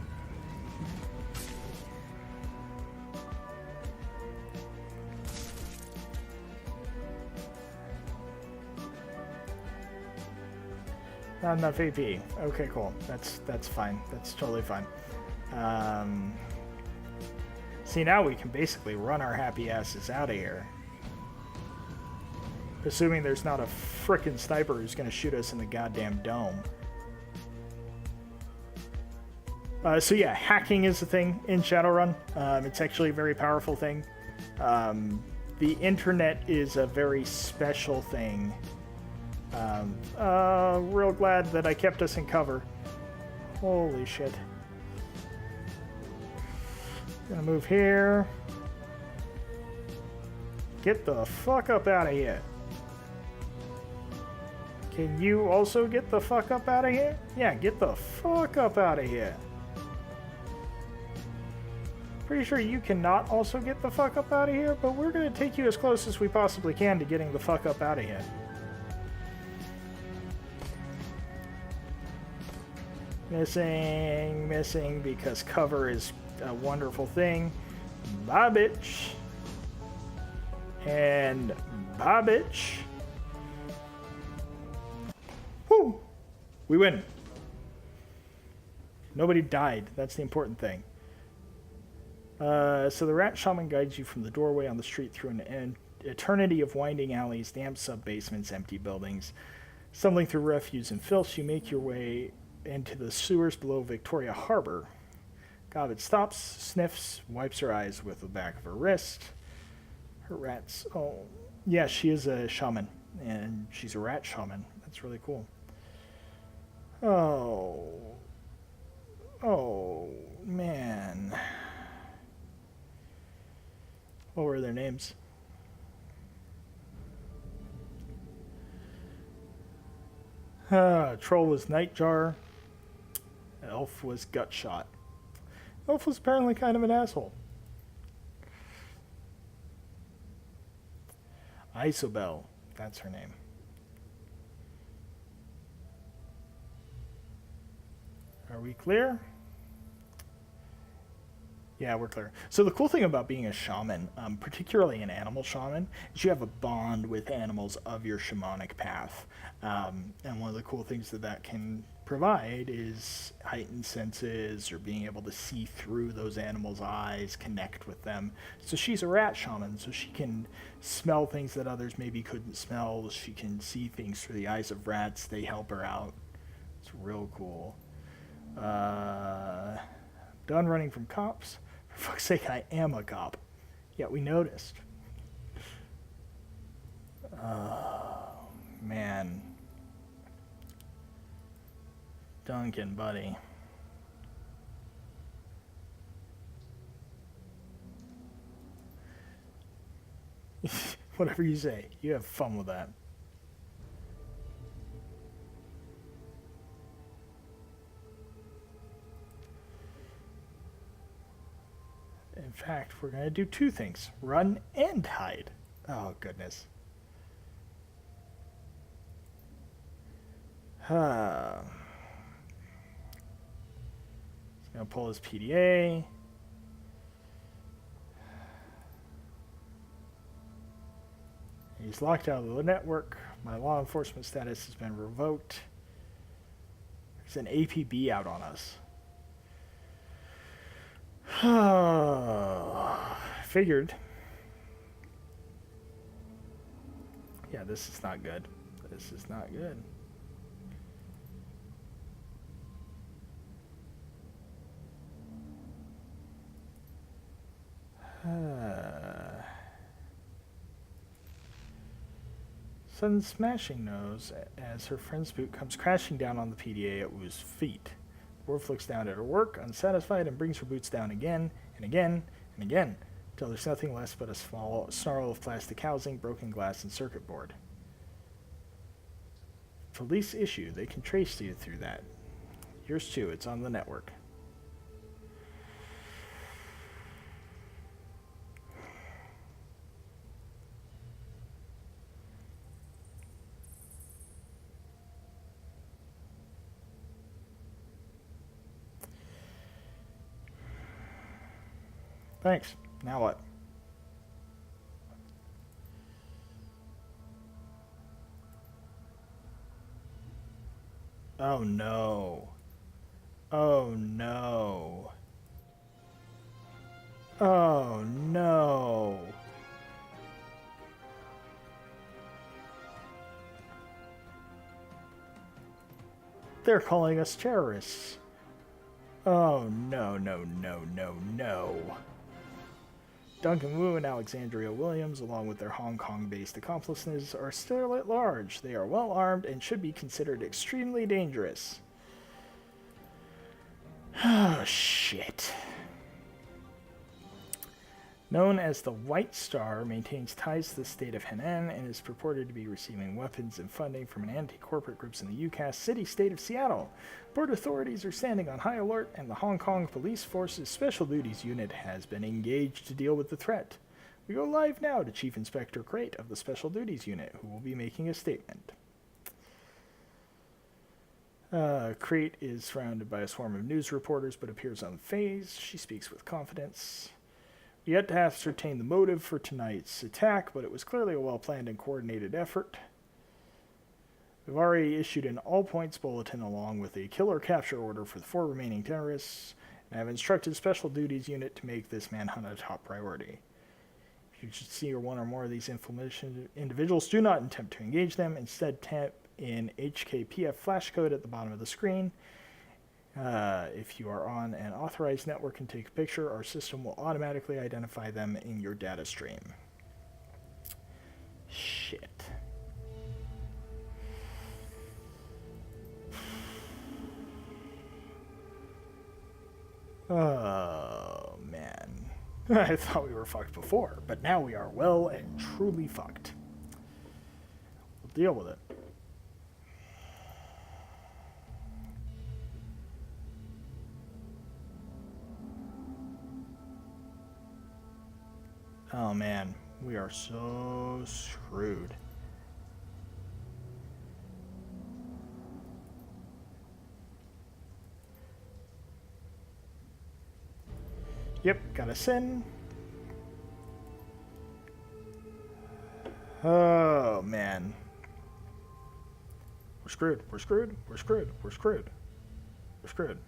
Not enough AP. Okay, cool. That's fine. That's totally fine. See, now we can basically run our happy asses out of here. Assuming there's not a frickin' sniper who's going to shoot us in the goddamn dome. So yeah, hacking is a thing in Shadowrun. It's actually a very powerful thing. The internet is a very special thing. Real glad that I kept us in cover. Holy shit. Gonna move here. Get the fuck up out of here. Can you also get the fuck up out of here? Yeah, get the fuck up out of here. Pretty sure you cannot also get the fuck up out of here, but we're gonna take you as close as we possibly can to getting the fuck up out of here. Missing, missing, because cover is a wonderful thing. Bye, bitch. And bye, bitch. Woo! We win. Nobody died. That's the important thing. So the rat shaman guides you from the doorway on the street through an eternity of winding alleys, damp sub-basements, empty buildings. Stumbling through refuse and filth, you make your way into the sewers below Victoria Harbor. Gobbet stops, sniffs, wipes her eyes with the back of her wrist. Her rats... Oh, yeah, she is a shaman, and she's a rat shaman. That's really cool. Oh. Oh, man. What were their names? Troll was Nightjar. Elf was Gutshot. Elf was apparently kind of an asshole. Isobel, that's her name. Are we clear? Yeah, we're clear. So the cool thing about being a shaman, particularly an animal shaman, is you have a bond with animals of your shamanic path. And one of the cool things that can provide is heightened senses or being able to see through those animals' eyes, connect with them. So she's a rat shaman, so she can smell things that others maybe couldn't smell. She can see things through the eyes of rats. They help her out. It's real cool. Done running from cops. For fuck's sake, I am a cop. Yeah, we noticed. Oh, man. Duncan, buddy. Whatever you say. You have fun with that. In fact, we're going to do two things. Run and hide. Oh, goodness. He's going to pull his PDA. He's locked out of the network. My law enforcement status has been revoked. There's an APB out on us. Figured. Yeah, this is not good. This is not good. Sudden smashing knows as her friend's boot comes crashing down on the PDA at Wu's feet. Worf looks down at her work, unsatisfied, and brings her boots down again, and again, and again, until there's nothing less but a small snarl of plastic housing, broken glass, and circuit board. Police issue. They can trace you through that. Yours too. It's on the network. Thanks. Now what? Oh no. Oh no. Oh no. They're calling us terrorists. Oh no, no, no, no, no. Duncan Wu and Alexandria Williams, along with their Hong Kong-based accomplices, are still at large. They are well armed and should be considered extremely dangerous. Oh, shit. Known as the White Star, maintains ties to the state of Henan and is purported to be receiving weapons and funding from an anti-corporate groups in the UCAS city-state of Seattle. Port authorities are standing on high alert, and the Hong Kong Police Force's Special Duties Unit has been engaged to deal with the threat. We go live now to Chief Inspector Crate of the Special Duties Unit, who will be making a statement. Crate is surrounded by a swarm of news reporters, but appears unfazed. She speaks with confidence. We yet to ascertain the motive for tonight's attack, but it was clearly a well-planned and coordinated effort. We've already issued an all-points bulletin along with a kill or capture order for the 4 remaining terrorists, and I've instructed Special Duties Unit to make this manhunt a top priority. If you should see one or more of these inflammation individuals, do not attempt to engage them. Instead, tap in HKPF flash code at the bottom of the screen. If you are on an authorized network and take a picture, our system will automatically identify them in your data stream. Shit. Oh, man. I thought we were fucked before, but now we are well and truly fucked. We'll deal with it. Oh, man. We are so screwed. Yep, gotta send. Oh, man. We're screwed. We're screwed. We're screwed. We're screwed. We're screwed.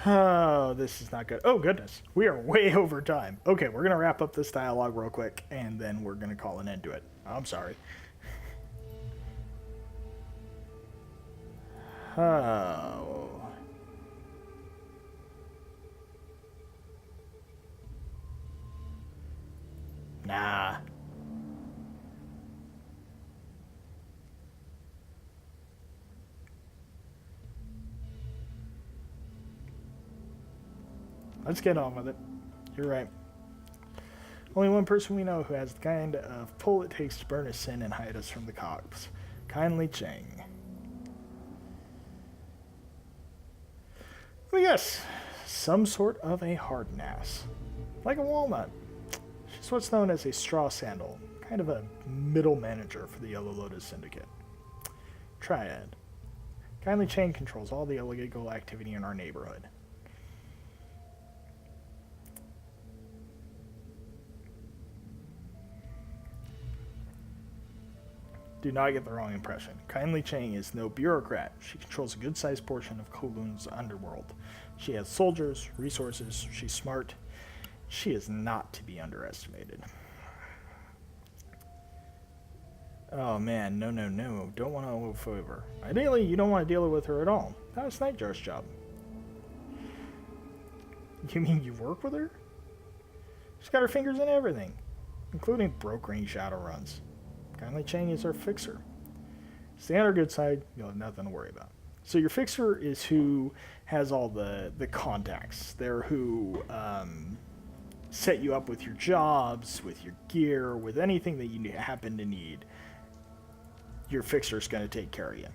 Oh, this is not good. Oh, goodness. We are way over time. Okay, we're going to wrap up this dialogue real quick, and then we're going to call an end to it. I'm sorry. Oh. Nah. Let's get on with it. You're right. Only one person we know who has the kind of pull it takes to burn us sin and hide us from the cops. Kindly Chang. Well, yes, some sort of a hardened ass. Like a walnut. She's what's known as a straw sandal. Kind of a middle manager for the Yellow Lotus Syndicate. Triad. Kindly Chang controls all the illegal activity in our neighborhood. Do not get the wrong impression. Kindly Chang is no bureaucrat. She controls a good-sized portion of Kowloon's underworld. She has soldiers, resources, she's smart. She is not to be underestimated. Oh man, no, no, no. Don't want to overfavor. Ideally, you don't want to deal with her at all. That was Nightjar's job. You mean you work with her? She's got her fingers in everything, including brokering Shadowruns. Kindly Chang is our fixer. Stay on our good side, you'll have nothing to worry about. So your fixer is who has all the contacts. They're who set you up with your jobs, with your gear, with anything that you happen to need. Your fixer's going to take care of you.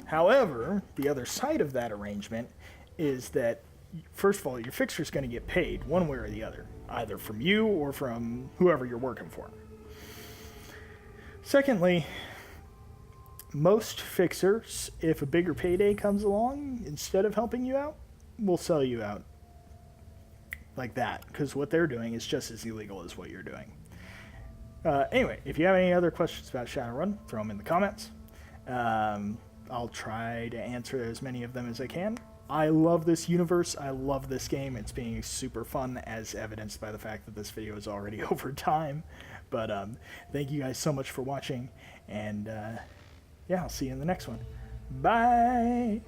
However, the other side of that arrangement is that, first of all, your fixer's going to get paid one way or the other, either from you or from whoever you're working for. Secondly, most fixers, if a bigger payday comes along, instead of helping you out, will sell you out like that, because what they're doing is just as illegal as what you're doing. Anyway, if you have any other questions about Shadowrun, throw them in the comments. I'll try to answer as many of them as I can. I love this universe. I love this game. It's being super fun, as evidenced by the fact that this video is already over time. But thank you guys so much for watching, and yeah, I'll see you in the next one. Bye!